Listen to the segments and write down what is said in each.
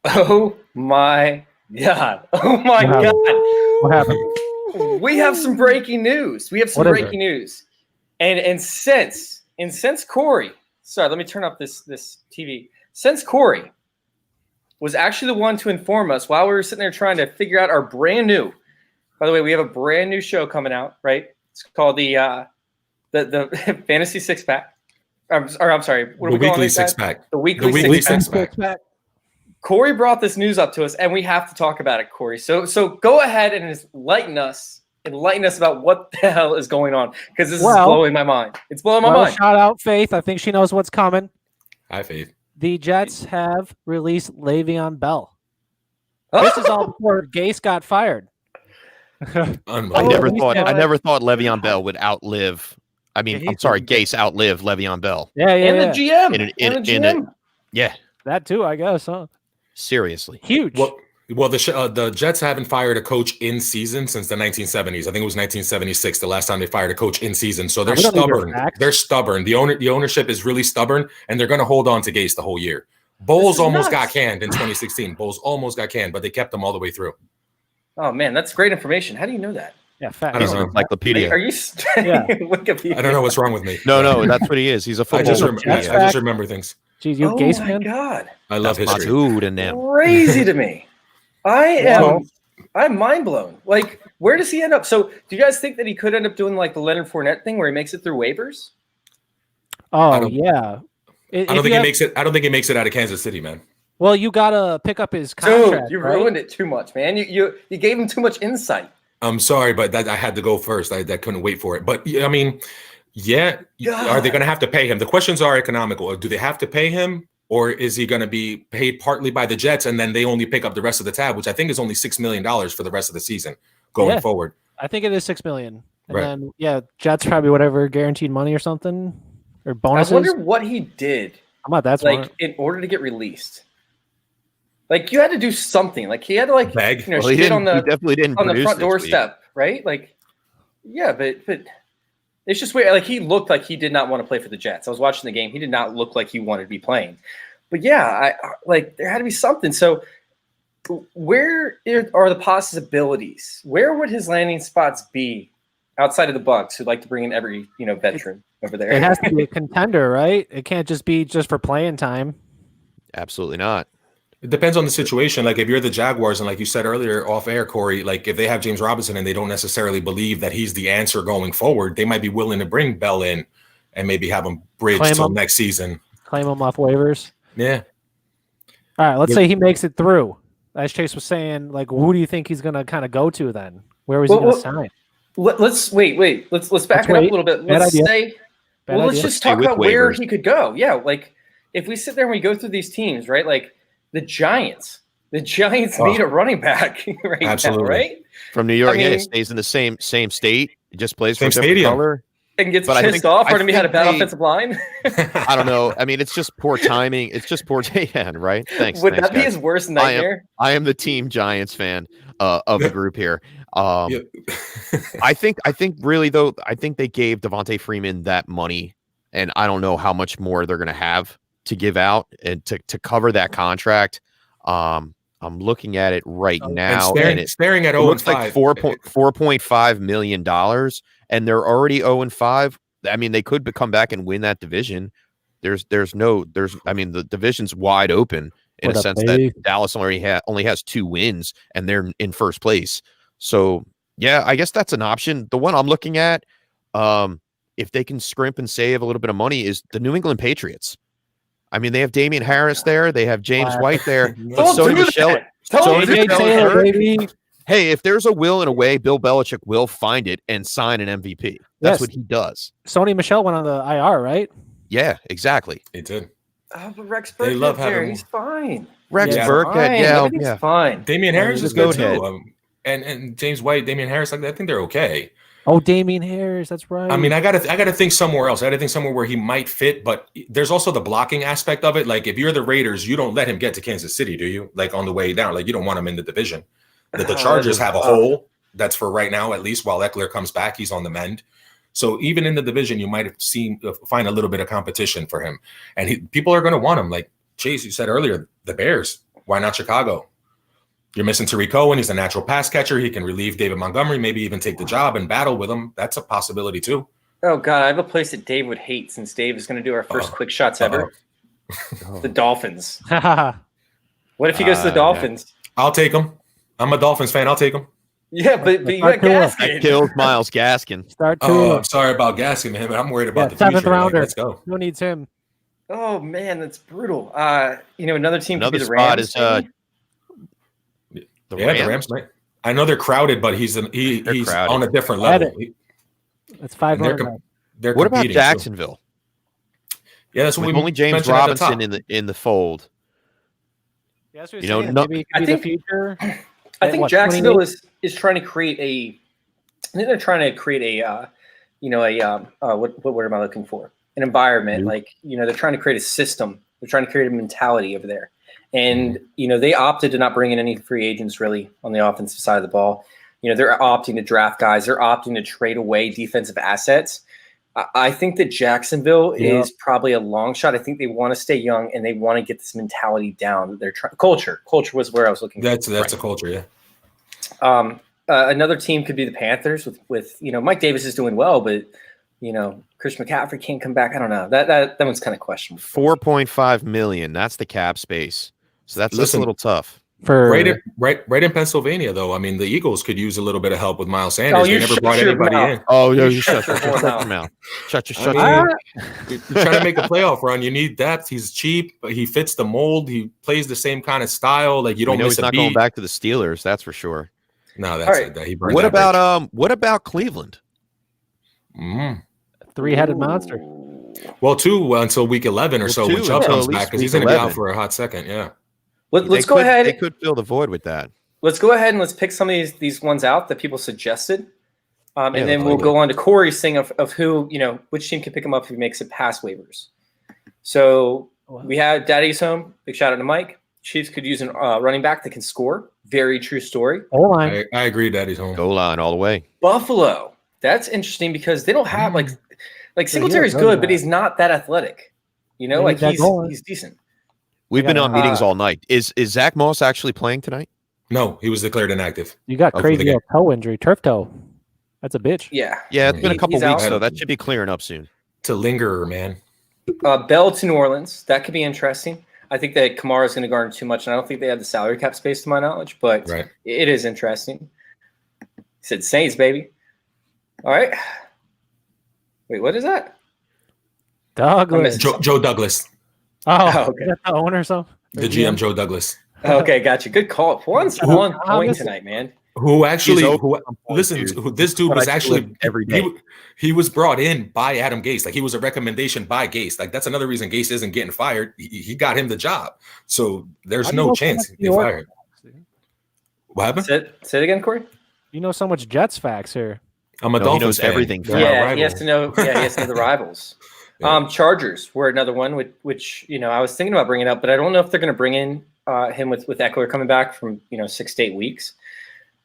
Oh my God. Oh my What happened? God. What happened? We have some breaking news. We have some What is breaking news. And since Corey, sorry, let me turn up this TV. Since Corey was actually the one to inform us while we were sitting there trying to figure out our brand new. By the way, we have a brand new show coming out, right? It's called the Fantasy Six Pack. I'm sorry, what are we calling it? Weekly Six Pack. The weekly Six Pack. Corey brought this news up to us, and we have to talk about it, Corey. So go ahead and enlighten us about what the hell is going on, because this is blowing my mind. It's blowing my mind. Shout out Faith. I think she knows what's coming. Hi, Faith. The Jets have released Le'Veon Bell. This is all before Gase got fired. I never thought Le'Veon Bell would outlive. I mean, I'm sorry, Gase outlived Le'Veon Bell. Yeah. The GM. Yeah, that too, I guess. Huh? Seriously, huge. Well, the Jets haven't fired a coach in season since the 1970s. I think it was 1976, the last time they fired a coach in season. So they're stubborn. They're stubborn. The ownership is really stubborn, and they're going to hold on to Gase the whole year. Bowles almost got canned in 2016. Bowles almost got canned, but they kept him all the way through. Oh man, that's great information. How do you know that? Yeah, fact. He's an encyclopedia. Are you Wikipedia? I don't know what's wrong with me. No, that's what he is. He's a football. I just remember things. Jeez, you Gase fan? God, I love history. Crazy to me. I'm mind blown. Like, where does he end up? So, do you guys think that he could end up doing like the Leonard Fournette thing, where he makes it through waivers? Oh yeah. I don't think he makes it. I don't think he makes it out of Kansas City, man. Well, you gotta pick up his contract. Dude, you ruined it too much, man. You gave him too much insight. I'm sorry, but I had to go first. I couldn't wait for it. But I mean, yeah, are they going to have to pay him? The questions are economical. Do they have to pay him, or is he going to be paid partly by the Jets and then they only pick up the rest of the tab, which I think is only $6 million for the rest of the season going forward? I think it is $6 million. And then Jets probably whatever guaranteed money or something or bonuses. I wonder what he did. I'm not that smart. Like in order to get released. Like you had to do something. Like he had to beg. Shit on the definitely didn't on the front doorstep, right? Like, yeah, but it's just weird. Like he looked like he did not want to play for the Jets. I was watching the game. He did not look like he wanted to be playing. But yeah, there had to be something. So where are the possibilities? Where would his landing spots be outside of the Bucs, who'd like to bring in every veteran over there? It has to be a contender, right? It can't just be just for playing time. Absolutely not. It depends on the situation. Like if you're the Jaguars, and like you said earlier off air, Corey, like if they have James Robinson and they don't necessarily believe that he's the answer going forward, they might be willing to bring Bell in and maybe have him bridge till next season. Claim him off waivers. Yeah. All right. Let's say he makes it through. As Chase was saying, like, who do you think he's going to kind of go to then? Where was he going to sign? Let's wait. Let's back it up a little bit. Let's just talk about where he could go. Yeah. Like if we sit there and we go through these teams, right? Like, the Giants need a running back right now, right? From New York, he stays in the same state. He just plays for a different color. And gets pissed off or he had a bad offensive line. I don't know. I mean, it's just poor timing. It's just poor right? Thanks. Would that be his worst nightmare? I am the team Giants fan of the group here. I think really though, I think they gave Devontae Freeman that money, and I don't know how much more they're gonna have to give out and to cover that contract. I'm looking at it right now, and it's staring at 0 and 5. Like $4.5 million, and they're already 0 and 5. I mean, they could come back and win that division. I mean, the division's wide open in a sense that Dallas only has 2 wins and they're in first place. So yeah, I guess that's an option. The one I'm looking at, if they can scrimp and save a little bit of money, is the New England Patriots. I mean, they have Damian Harris there. They have James White there. But Sony Michel. Hey, if there's a will and a way, Bill Belichick will find it and sign an MVP. That's what he does. Sony Michel went on the IR, right? Yeah, exactly. He did. Oh, but Rex Burkhead there. He's fine. Rex Burkhead, yeah. Fine. Damian Harris is good too. And James White, Damian Harris, I think they're okay. Oh, Damian Harris, that's right. I mean, I gotta think somewhere else. I gotta think somewhere where he might fit, but there's also the blocking aspect of it. Like if you're the Raiders, you don't let him get to Kansas City, do you? Like on the way down, like you don't want him in the division. The Chargers have a hole that's for right now, at least while Eckler comes back, he's on the mend. So even in the division, you might find a little bit of competition for him, and people are going to want him. Like Chase, you said earlier, the Bears. Why not Chicago? You're missing Tariq Cohen. He's a natural pass catcher. He can relieve David Montgomery, maybe even take the job and battle with him. That's a possibility too. Oh, God, I have a place that Dave would hate since Dave is going to do our first quick shots ever. The Dolphins. What if he goes to the Dolphins? Yeah. I'll take him. I'm a Dolphins fan. I'll take him. Yeah, but you got Gaskin. That kills Myles Gaskin. I'm sorry about Gaskin, man, but I'm worried about the seventh future. rounder. Let's go. Who needs him? Oh, man, that's brutal. Another team could be the spot Rams. is the Rams, right? I know they're crowded, but he's crowded. on a different level. That's 500. They're what about competing, Jacksonville? Yeah, that's what With we only James mentioned at the top. Robinson in the fold. Yeah, that's what you're saying. Maybe it could be the future. I think Jacksonville is trying to create a. I think they're trying to create a, what word am I looking for? An environment. Like, they're trying to create a system. They're trying to create a mentality over there. And, they opted to not bring in any free agents really on the offensive side of the ball. They're opting to draft guys. They're opting to trade away defensive assets. I think that Jacksonville is probably a long shot. I think they want to stay young and they want to get this mentality down. They're culture was where I was looking. That's a culture, yeah. Another team could be the Panthers with Mike Davis is doing well, but Chris McCaffrey can't come back. I don't know. That one's kind of questionable. $4.5 million. That's the cap space. So that's a little tough. Right in Pennsylvania, though. I mean, the Eagles could use a little bit of help with Miles Sanders. They never brought anybody in. Oh, no, you shut your mouth. Shut your mouth. You're trying to make a playoff run. You need depth. He's cheap, but he fits the mold. He plays the same kind of style. Like, you don't miss he's not going back to the Steelers. That's for sure. No, that's it. He what about Cleveland? Three-headed monster. Well, two until week 11 or so when Chubb comes back, because he's going to be out for a hot second. Yeah. Let's go ahead. They could fill the void with that. Let's go ahead and let's pick some of these ones out that people suggested. And then we'll go on to Corey's thing of who, which team can pick him up if he makes it past waivers. So we had Daddy's home. Big shout out to Mike. Chiefs could use a running back that can score. Very true story. I agree. Daddy's home. Goal line all the way. Buffalo. That's interesting because they don't have like Singletary's good, but he's not that athletic. He's decent. We've been on meetings all night. Is Zach Moss actually playing tonight? No, he was declared inactive. You got crazy toe injury, turf toe. That's a bitch. Yeah. Yeah, it's been a couple weeks, so that should be clearing up soon. To linger, man. Bell to New Orleans. That could be interesting. I think that Kamara's going to garner too much, and I don't think they have the salary cap space to my knowledge, but it is interesting. He said Saints, baby. All right. Wait, what is that? Douglas. Joe Douglas. Oh, okay. Is that the owner or something? The GM, Joe Douglas. Okay, got you. Good call. One's on point tonight, man. This dude was actually every day. He was brought in by Adam Gase. Like, he was a recommendation by Gase. Like, that's another reason Gase isn't getting fired. He got him the job. So there's no chance he'd get fired. What happened? Say it again, Corey. You know so much Jets facts here. I'm a Dolphins fan. Everything. Yeah, he has to know. Yeah, he has to know the rivals. Chargers were another one, which I was thinking about bringing up, but I don't know if they're going to bring in him with Eckler coming back from 6 to 8 weeks.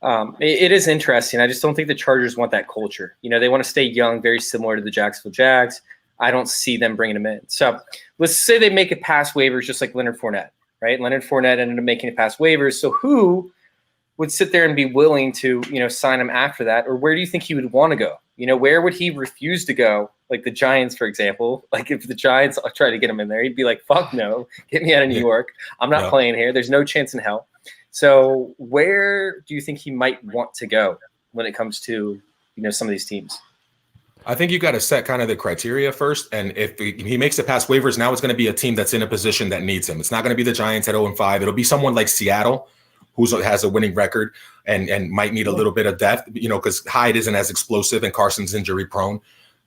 It is interesting. I just don't think the Chargers want that culture. They want to stay young, very similar to the Jacksonville Jags. I don't see them bringing him in. So let's say they make it past waivers, just like Leonard Fournette, right? Leonard Fournette ended up making it past waivers. So who would sit there and be willing to, sign him after that? Or where do you think he would want to go? Where would he refuse to go? Like the Giants, for example. Like, if the Giants try to get him in there, he'd be like, fuck no, get me out of New York. I'm not playing here. There's no chance in hell. So where do you think he might want to go when it comes to, some of these teams? I think you got to set kind of the criteria first. And if he makes it past waivers, now it's going to be a team that's in a position that needs him. It's not going to be the Giants at 0-5. It'll be someone like Seattle, who has a winning record and might need a little bit of depth, because Hyde isn't as explosive and Carson's injury prone.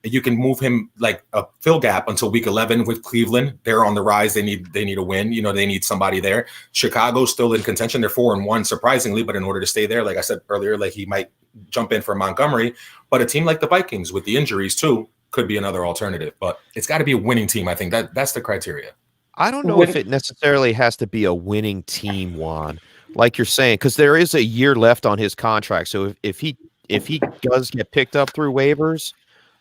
You can move him like a fill gap until week 11 with Cleveland. They're on the rise. They need a win. They need somebody there. Chicago's still in contention. They're 4-1, surprisingly, but in order to stay there, like I said earlier, like, he might jump in for Montgomery. But a team like the Vikings with the injuries too could be another alternative. But it's got to be a winning team. I think that's the criteria. I don't know if it necessarily has to be a winning team, Juan, like you're saying, because there is a year left on his contract. So if he does get picked up through waivers,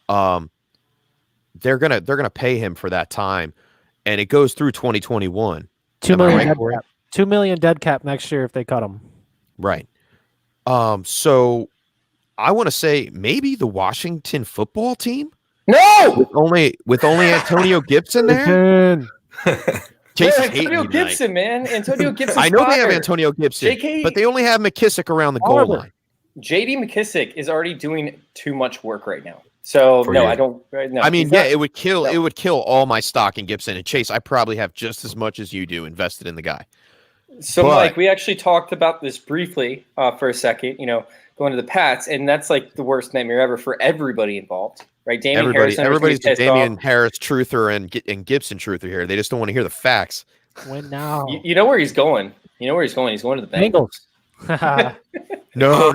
they're gonna pay him for that time, and it goes through 2021. $2 million dead cap. $2 million dead cap next year if they cut him. Right. So I want to say maybe the Washington football team. No, with only Antonio Gibson there. Chase Antonio Gibson, man. Antonio Gibson. I know they have Antonio Gibson, but they only have McKissick around the goal line. JD McKissick is already doing too much work right now. So I don't. No, I mean, it would kill. No. It would kill all my stock in Gibson and Chase. I probably have just as much as you do invested in the guy. So, Mike, we actually talked about this briefly for a second. Going to the Pats, and that's like the worst nightmare ever for everybody involved, right? Everybody's the Damian Harris truther and Gibson truther here. They just don't want to hear the facts. When now? You know where he's going. He's going to the Bengals. No.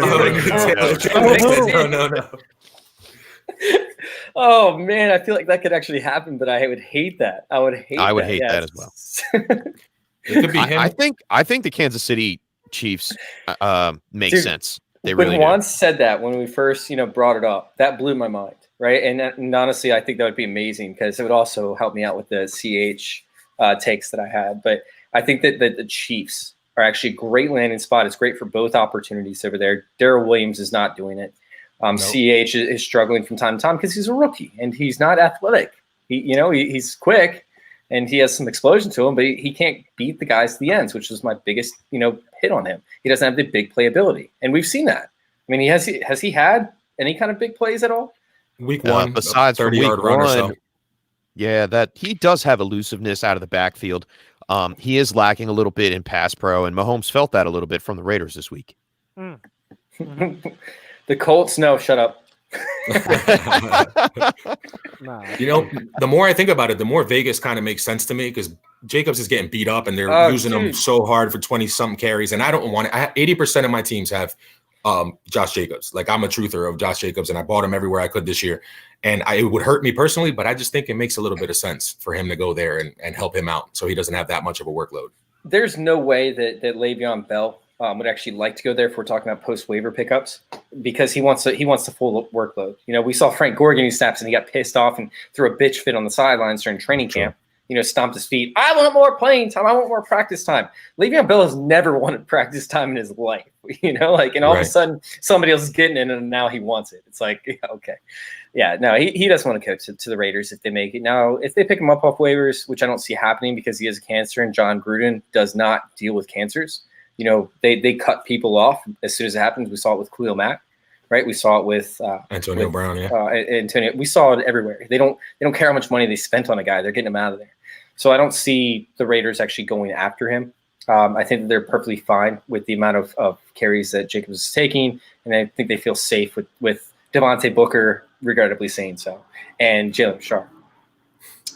Oh man, I feel like that could actually happen, but I would hate that. I would hate that as well. It could be him. I think the Kansas City Chiefs make sense. They really once said that when we first, brought it up. That blew my mind, right? And honestly, I think that would be amazing because it would also help me out with the CH takes that I had. But I think that the Chiefs are actually a great landing spot. It's great for both opportunities over there. Darrell Williams is not doing it. Nope. CH is struggling from time to time because he's a rookie and he's not athletic. He's quick and he has some explosion to him, but he can't beat the guys to the ends, which was my biggest, hit on him. He doesn't have the big playability, and we've seen that. I mean, has he had any kind of big plays at all? Week one, besides 30-yard run or so. Yeah, that he does have elusiveness out of the backfield. He is lacking a little bit in pass pro, and Mahomes felt that a little bit from the Raiders this week. The Colts, no, shut up. The more I think about it, the more Vegas kind of makes sense to me because Jacobs is getting beat up and they're using him so hard for 20-something carries, and I don't want it. 80% of my teams have Josh Jacobs. Like, I'm a truther of Josh Jacobs, and I bought him everywhere I could this year. And it would hurt me personally, but I just think it makes a little bit of sense for him to go there and help him out so he doesn't have that much of a workload. There's no way that Le'Veon Bell would actually like to go there if we're talking about post-waiver pickups because he wants the full workload. We saw Frank Gore getting snaps and he got pissed off and threw a bitch fit on the sidelines during training camp. Stomped his feet. I want more playing time. I want more practice time. Le'Veon Bell has never wanted practice time in his life, and all of a sudden somebody else is getting it and now he wants it. It's like, okay. Yeah, no, he doesn't want to go to the Raiders if they make it. Now, if they pick him up off waivers, which I don't see happening because he has a cancer and John Gruden does not deal with cancers. They cut people off as soon as it happens. We saw it with Khalil Mack, right? We saw it with Antonio Brown, Antonio. We saw it everywhere. They don't care how much money they spent on a guy. They're getting him out of there. So I don't see the Raiders actually going after him. I think that they're perfectly fine with the amount of carries that Jacobs is taking, and I think they feel safe with Devontae Booker, regrettably saying so, and Jalen Sharp.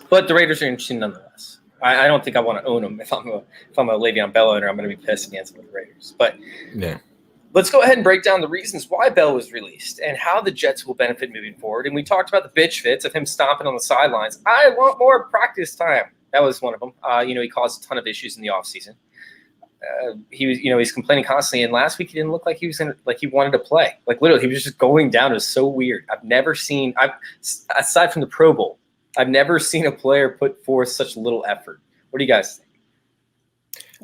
But the Raiders are interesting nonetheless. I don't think I want to own them. If I'm a Le'Veon Bell owner, I'm going to be pissed against the Raiders. But yeah. Let's go ahead and break down the reasons why Bell was released and how the Jets will benefit moving forward. And we talked about the bitch fits of him stomping on the sidelines. I want more practice time. That was one of them. He caused a ton of issues in the offseason. He was, he's complaining constantly. And last week he didn't look like he wanted to play. Like literally, he was just going down. It was so weird. Aside from the Pro Bowl, I've never seen a player put forth such little effort. What do you guys think?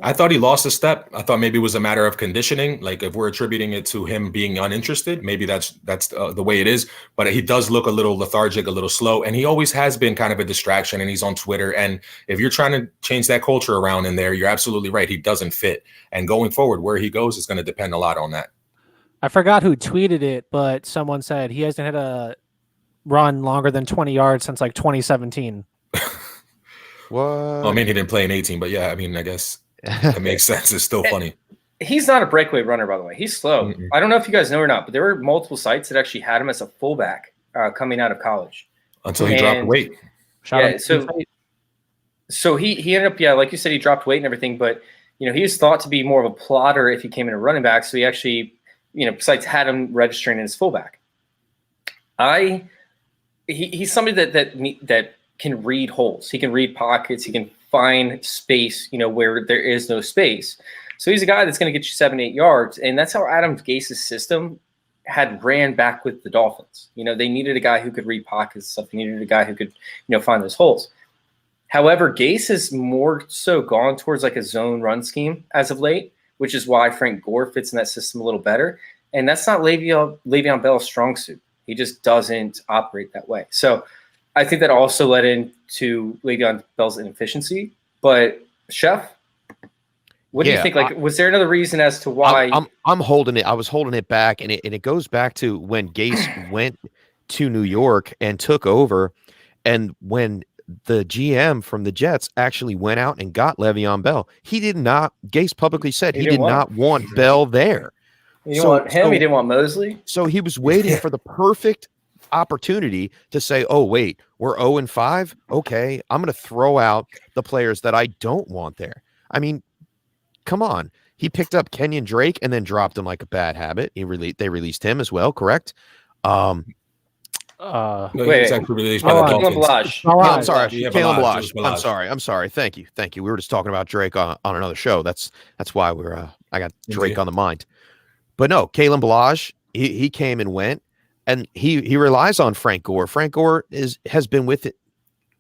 I thought he lost a step. I thought maybe it was a matter of conditioning. Like if we're attributing it to him being uninterested, maybe that's the way it is. But he does look a little lethargic, a little slow, and he always has been kind of a distraction. And he's on Twitter. And if you're trying to change that culture around in there, you're absolutely right. He doesn't fit. And going forward, where he goes is going to depend a lot on that. I forgot who tweeted it, but someone said he hasn't had a run longer than 20 yards since like 2017. What? Well, I mean, he didn't play in 18, but yeah, I mean, I guess it makes sense. It's still funny. He's not a breakaway runner, by the way. He's slow. Mm-mm. I don't know if you guys know or not, but there were multiple sites that actually had him as a fullback coming out of college. Until he dropped weight. So he ended up, like you said, he dropped weight and everything, but, he was thought to be more of a plotter if he came in a running back. So he actually, sites had him registering as fullback. He's somebody that can read holes. He can read pockets. He can find space, where there is no space. So he's a guy that's going to get you 7-8 yards. And that's how Adam Gase's system had ran back with the Dolphins. They needed a guy who could read pockets and stuff. They needed a guy who could, find those holes. However, Gase has more so gone towards like a zone run scheme as of late, which is why Frank Gore fits in that system a little better. And that's not Le'Veon Bell's strong suit. He just doesn't operate that way. So I think that also led into Le'Veon Bell's inefficiency. But Chef, what do you think? Like, was there another reason as to why? I'm holding it. I was holding it back, and it goes back to when Gase went to New York and took over, and when the GM from the Jets actually went out and got Le'Veon Bell. Gase publicly said he did not want Bell there. He didn't want him. He didn't want Mosley. So he was waiting for the perfect opportunity to say, oh, wait, we're 0-5. Okay, I'm going to throw out the players that I don't want there. I mean, come on. He picked up Kenyon Drake and then dropped him like a bad habit. They released him as well, correct? Kalen Ballage. I'm sorry. Kalen Ballage. I'm sorry. Thank you. We were just talking about Drake on another show. That's why I got Drake on the mind. But no, Kalen Ballage, he came and went, and he relies on Frank Gore. Frank Gore has been with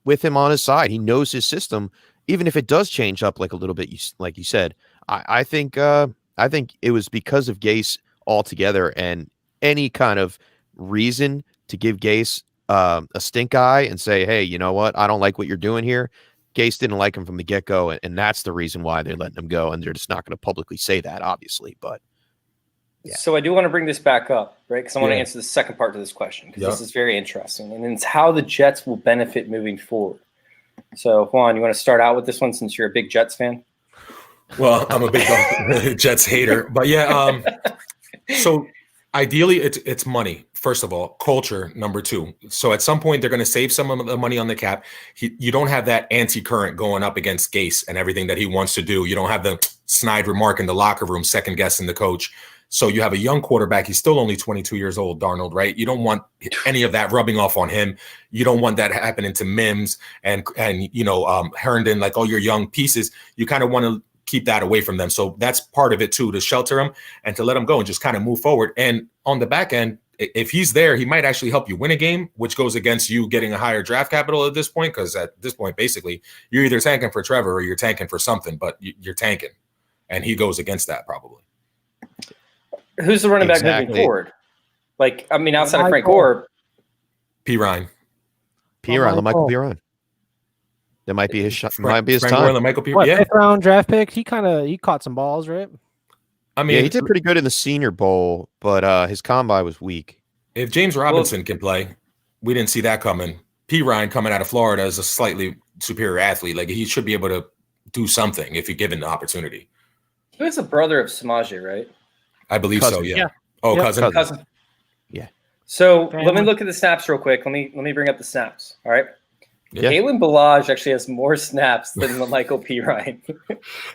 him on his side. He knows his system, even if it does change up like a little bit. Like you said, I think it was because of Gase altogether, and any kind of reason to give Gase a stink eye and say, hey, you know what? I don't like what you're doing here. Gase didn't like him from the get-go, and that's the reason why they're letting him go, and they're just not going to publicly say that, obviously. But yeah. So I do want to bring this back up, right? Because I want to answer the second part to this question, because this is very interesting, and it's how the Jets will benefit moving forward. So, Juan, you want to start out with this one since you're a big Jets fan? Well, I'm a big Jets hater, but yeah. So ideally, it's money. First of all, culture, number two. So at some point, they're going to save some of the money on the cap. You don't have that anti-current going up against Gase and everything that he wants to do. You don't have the snide remark in the locker room, second guessing the coach. So you have a young quarterback. He's still only 22 years old, Darnold, right? You don't want any of that rubbing off on him. You don't want that happening to Mims and Herndon, like all your young pieces. You kind of want to keep that away from them. So that's part of it too, to shelter him and to let him go and just kind of move forward. And on the back end, if he's there, he might actually help you win a game, which goes against you getting a higher draft capital at this point. Because at this point, basically, you're either tanking for Trevor or you're tanking for something, but you're tanking. And he goes against that probably. Who's the running back moving forward? Like, I mean, outside of Frank Gore. P. Ryan. LaMichael P. Ryan. That might be his shot. Might be his Frank time. LaMichael P. What, fifth round draft pick? He caught some balls, right? I mean, he did pretty good in the Senior Bowl, but his combine was weak. If James Robinson can play, we didn't see that coming. P. Ryan coming out of Florida is a slightly superior athlete. Like, he should be able to do something if you're given the opportunity. He was a brother of Samaje, right? I believe cousin. So, yeah. Oh, yep. cousin. Yeah. So let me look at the snaps real quick. Let me bring up the snaps. All right. Yeah. Kalen Ballage actually has more snaps than LaMichael P. Ryan.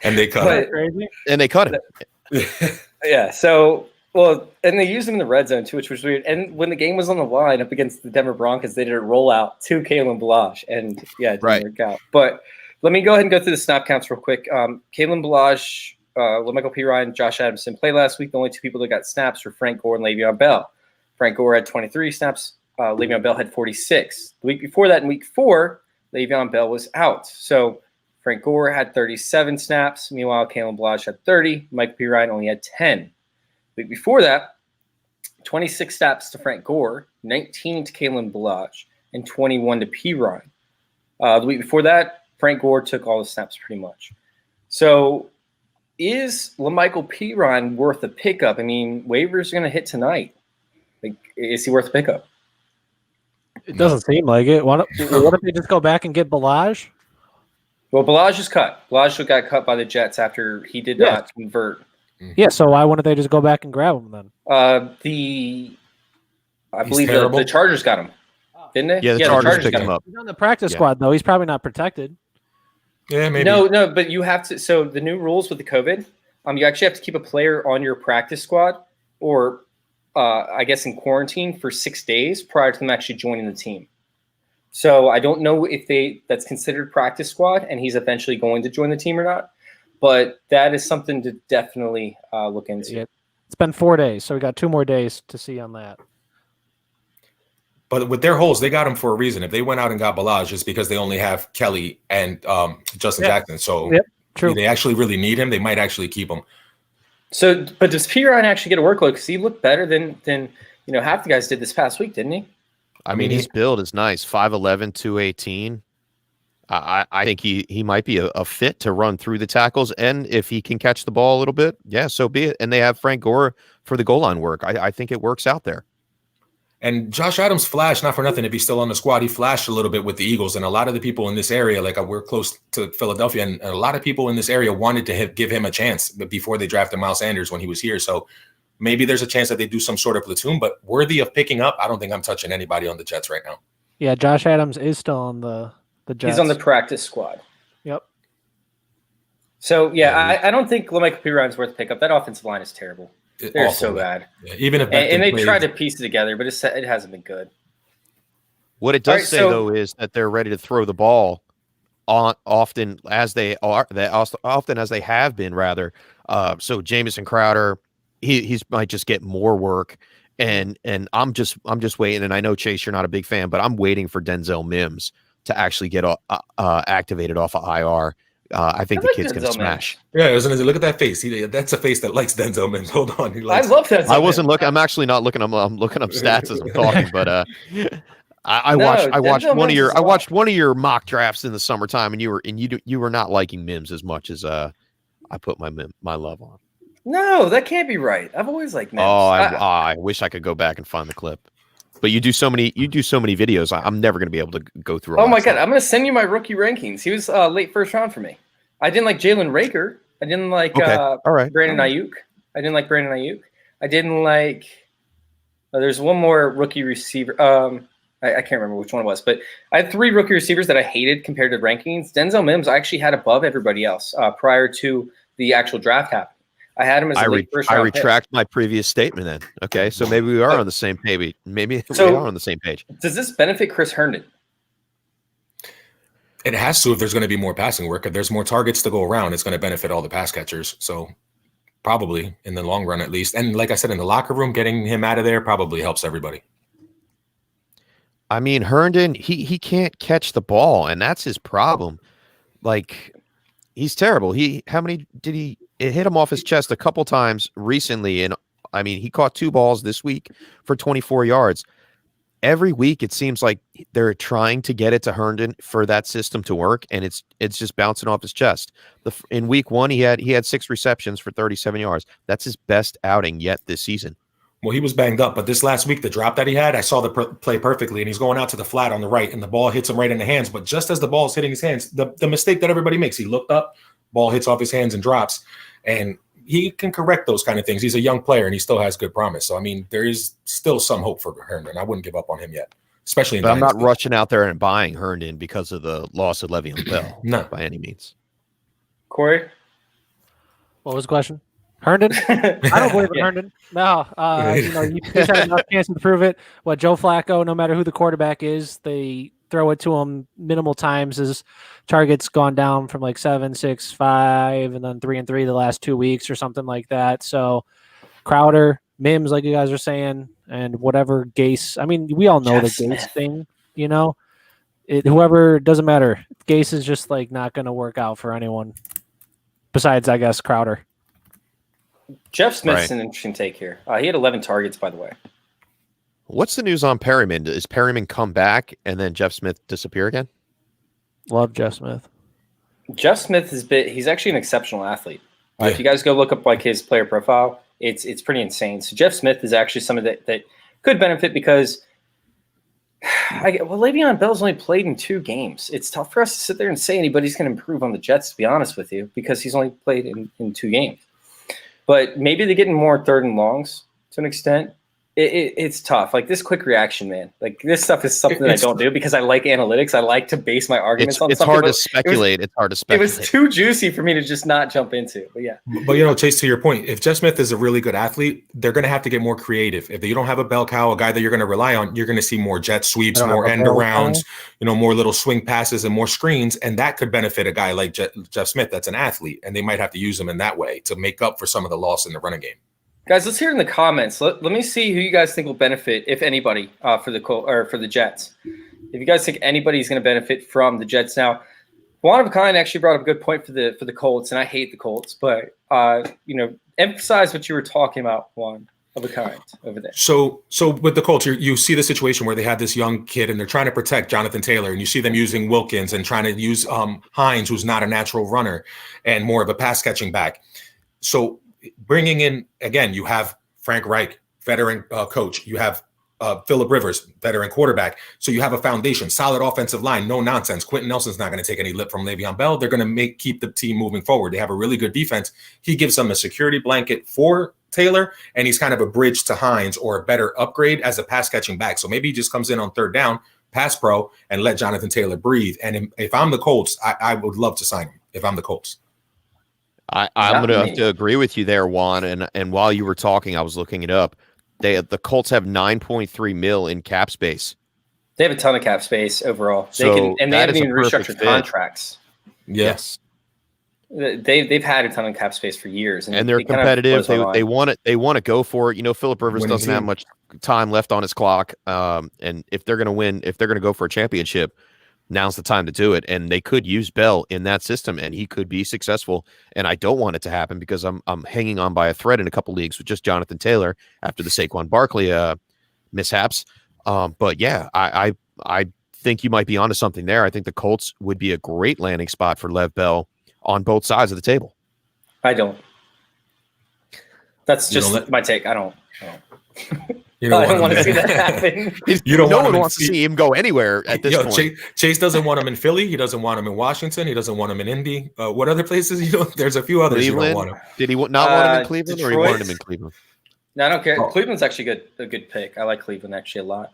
And they cut him. And they cut him. Yeah. So, and they used him in the red zone too, which was weird. And when the game was on the line up against the Denver Broncos, they did a rollout to Kalen Ballage. And yeah, it didn't work out. But let me go ahead and go through the snap counts real quick. Kalen Ballage, LaMichael P. Ryan, Josh Adamson played last week. The only two people that got snaps were Frank Gore and Le'Veon Bell. Frank Gore had 23 snaps. Le'Veon Bell had 46. The week before that, in week 4, Le'Veon Bell was out. So Frank Gore had 37 snaps. Meanwhile, Kalen Ballage had 30. Mike P. Ryan only had 10. The week before that, 26 snaps to Frank Gore, 19 to Kalen Ballage, and 21 to P. Ryan. The week before that, Frank Gore took all the snaps pretty much. So is LaMichael P. Ryan worth a pickup? I mean, waivers are going to hit tonight. Like, is he worth a pickup? It doesn't seem like it. What if they just go back and get Ballage? Well, Ballage is cut. Ballage got cut by the Jets after he did not convert. Yeah, so why wouldn't they just go back and grab him then? I believe the Chargers got him, didn't they? Yeah, the Chargers picked him up. He's on the practice squad, though. He's probably not protected. Yeah, maybe. No, but you have to. So the new rules with the COVID, you actually have to keep a player on your practice squad, or I guess in quarantine for 6 days prior to them actually joining the team. So I don't know if that's considered practice squad and he's eventually going to join the team or not, but that is something to definitely look into. Yeah. It's been 4 days, so we got 2 more days to see on that. But with their holes, they got him for a reason. If they went out and got Balaj, it's because they only have Kelly and Justin Jackson. So true. They actually really need him. They might actually keep him. So, but does P. Ryan actually get a workload? Because he looked better than half the guys did this past week, didn't he? I mean, his build is nice. 5'11", 218. I think he might be a fit to run through the tackles, and if he can catch the ball a little bit, yeah, so be it. And they have Frank Gore for the goal line work. I think it works out there. And Josh Adams flashed, not for nothing, if he's still on the squad, he flashed a little bit with the Eagles. And a lot of the people in this area, like we're close to Philadelphia, and a lot of people in this area wanted to give him a chance before they drafted Miles Sanders when he was here. So maybe there's a chance that they do some sort of platoon, but worthy of picking up, I don't think I'm touching anybody on the Jets right now. Yeah, Josh Adams is still on the Jets. He's on the practice squad. Yep. So, I don't think Lamichael P. Ryan's worth a pickup. That offensive line is terrible. They're so bad. Yeah, even if and they tried to piece it together, but it hasn't been good. What it does say, though, is that they're ready to throw the ball often as they have been, rather. So Jamison Crowder, he might just get more work. And I'm just waiting. And I know, Chase, you're not a big fan, but I'm waiting for Denzel Mims to actually get activated off of IR. I think the kid's going to smash. Yeah, look at that face. That's a face that likes Denzel Mims. Hold on. I love that. I wasn't looking. I'm actually not looking. I'm looking up stats as I'm talking. But I watched one of your mock drafts in the summertime, and you were not liking Mims as much as I put my love on. No, that can't be right. I've always liked Mims. Oh, I wish I could go back and find the clip. But you do so many videos. I'm never going to be able to go through. Oh my God, I'm going to send you my rookie rankings. He was late first round for me. I didn't like Jalen Raker. I didn't like Brandon Ayuk. I didn't like Brandon Ayuk. I didn't like. There's one more rookie receiver. I can't remember which one it was, but I had 3 rookie receivers that I hated compared to rankings. Denzel Mims I actually had above everybody else prior to the actual draft happening. I had him as a late first round. I retract my previous statement then. Okay, so maybe we are on the same page. Maybe we are on the same page. Does this benefit Chris Herndon? It has to if there's going to be more passing work. If there's more targets to go around, it's going to benefit all the pass catchers. So probably in the long run at least. And like I said, in the locker room, getting him out of there probably helps everybody. I mean, Herndon, he can't catch the ball, and that's his problem. Like, he's terrible. How many did he? It hit him off his chest a couple times recently, and I mean, he caught 2 balls this week for 24 yards. Every week, it seems like they're trying to get it to Herndon for that system to work, and it's just bouncing off his chest. In week 1, he had 6 receptions for 37 yards. That's his best outing yet this season. Well, he was banged up, but this last week, the drop that he had, I saw the play perfectly, and he's going out to the flat on the right, and the ball hits him right in the hands. But just as the ball is hitting his hands, the mistake that everybody makes, he looked up, ball hits off his hands and drops, and he can correct those kind of things. He's a young player, and he still has good promise. So, I mean, there is still some hope for Herndon. I wouldn't give up on him yet, especially in But I'm not rushing out there and buying Herndon because of the loss of Le'Veon Bell. No. By any means. Corey? What was the question? Herndon? I don't believe in Herndon. No. You just had enough chance to prove it. What Joe Flacco, no matter who the quarterback is, they throw it to him minimal times. His targets gone down from like 7, 6, 5, and then 3 and 3 the last 2 weeks or something like that. So Crowder, Mims, like you guys are saying, and whatever Gase. I mean, we all know the Gase thing, whoever, doesn't matter. Gase is just like not going to work out for anyone besides, I guess, Crowder. Jeff Smith's an interesting take here. He had 11 targets, by the way. What's the news on Perryman? Does Perryman come back and then Jeff Smith disappear again? Love Jeff Smith. Jeff Smith he's actually an exceptional athlete. If you guys go look up like his player profile, it's pretty insane. So Jeff Smith is actually somebody that could benefit because Le'Veon Bell's only played in 2 games. It's tough for us to sit there and say anybody's going to improve on the Jets, to be honest with you, because he's only played in 2 games. But maybe they're getting more 3rd and longs to an extent. It's tough. Like this quick reaction, man. Like this stuff is something that I don't do because I like analytics. I like to base my arguments on it's something. Hard to speculate. It's hard to speculate. It was too juicy for me to just not jump into. But yeah. But Chase, to your point, if Jeff Smith is a really good athlete, they're going to have to get more creative. If you don't have a bell cow, a guy that you're going to rely on, you're going to see more jet sweeps, more end arounds, more little swing passes and more screens, and that could benefit a guy like Jeff Smith that's an athlete, and they might have to use him in that way to make up for some of the loss in the running game. Guys, let's hear in the comments. Let me see who you guys think will benefit, if anybody, for the Jets. If you guys think anybody's going to benefit from the Jets now, Juan of a Kind actually brought up a good point for the Colts, and I hate the Colts, but emphasize what you were talking about, Juan of a Kind over there. So with the Colts, you see the situation where they had this young kid, and they're trying to protect Jonathan Taylor, and you see them using Wilkins and trying to use Hines, who's not a natural runner and more of a pass catching back. So bringing in, again, you have Frank Reich, veteran coach. You have Phillip Rivers, veteran quarterback. So you have a foundation, solid offensive line, no nonsense. Quentin Nelson's not going to take any lip from Le'Veon Bell. They're going to keep the team moving forward. They have a really good defense. He gives them a security blanket for Taylor, and he's kind of a bridge to Hines or a better upgrade as a pass catching back. So maybe he just comes in on third down, pass pro, and let Jonathan Taylor breathe. And if I'm the Colts, I would love to sign him if I'm the Colts. I'm going to have to agree with you there, Juan. And while you were talking, I was looking it up. The Colts have $9.3 million in cap space. They have a ton of cap space overall. They haven't even restructured contracts. Yes. They've had a ton of cap space for years, and they're competitive. They want it. They want to go for it. Phillip Rivers doesn't have much time left on his clock. And if they're going to win, if they're going to go for a championship, now's the time to do it. And they could use Bell in that system, and he could be successful. And I don't want it to happen because I'm hanging on by a thread in a couple leagues with just Jonathan Taylor after the Saquon Barkley mishaps. But yeah, I think you might be onto something there. I think the Colts would be a great landing spot for Lev Bell on both sides of the table. I don't. That's just my take. I don't. You don't I don't want to see that happen. No one wants to see him go anywhere at this point. Chase doesn't want him in Philly. He doesn't want him in Washington. He doesn't want him in Indy. What other places? There's a few others Cleveland. You don't want him. Did he not want him in Cleveland, Detroit? or he wanted him in Cleveland? No, I don't care. Cleveland's actually a good pick. I like Cleveland actually a lot.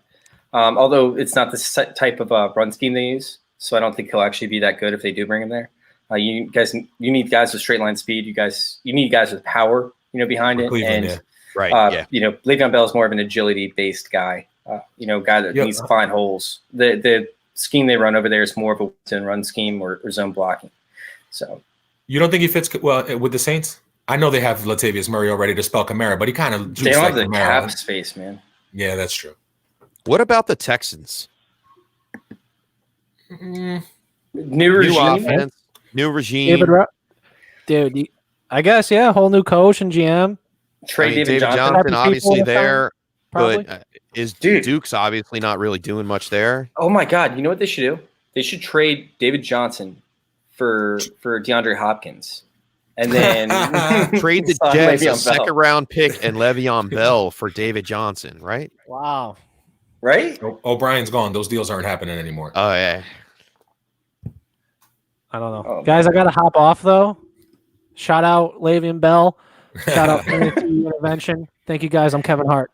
Although it's not the type of run scheme they use, so I don't think he'll actually be that good if they do bring him there. You need guys with straight line speed. You need guys with power, behind it. Cleveland, and right, Le'Veon Bell is more of an agility based guy. Guy that needs to find holes. The scheme they run over there is more of a run scheme or zone blocking. So you don't think he fits well with the Saints? I know they have Latavius Murray already to spell Kamara, but he kind of they don't have the cap space, man. Yeah, that's true. What about the Texans? New regime. Offense, new regime. Dude, I guess, whole new coach and GM. David Johnson obviously there, probably. but Duke's obviously not really doing much there. Oh my God! You know what they should do? They should trade David Johnson for DeAndre Hopkins, and then trade the Jets a second round pick and Le'Veon Bell for David Johnson. Right? Wow. Right? O'Brien's gone. Those deals aren't happening anymore. Oh yeah. I don't know, guys. I gotta hop off though. Shout out Le'Veon Bell. Shout out Fantasy Intervention. Thank you guys. I'm Kevin Hart.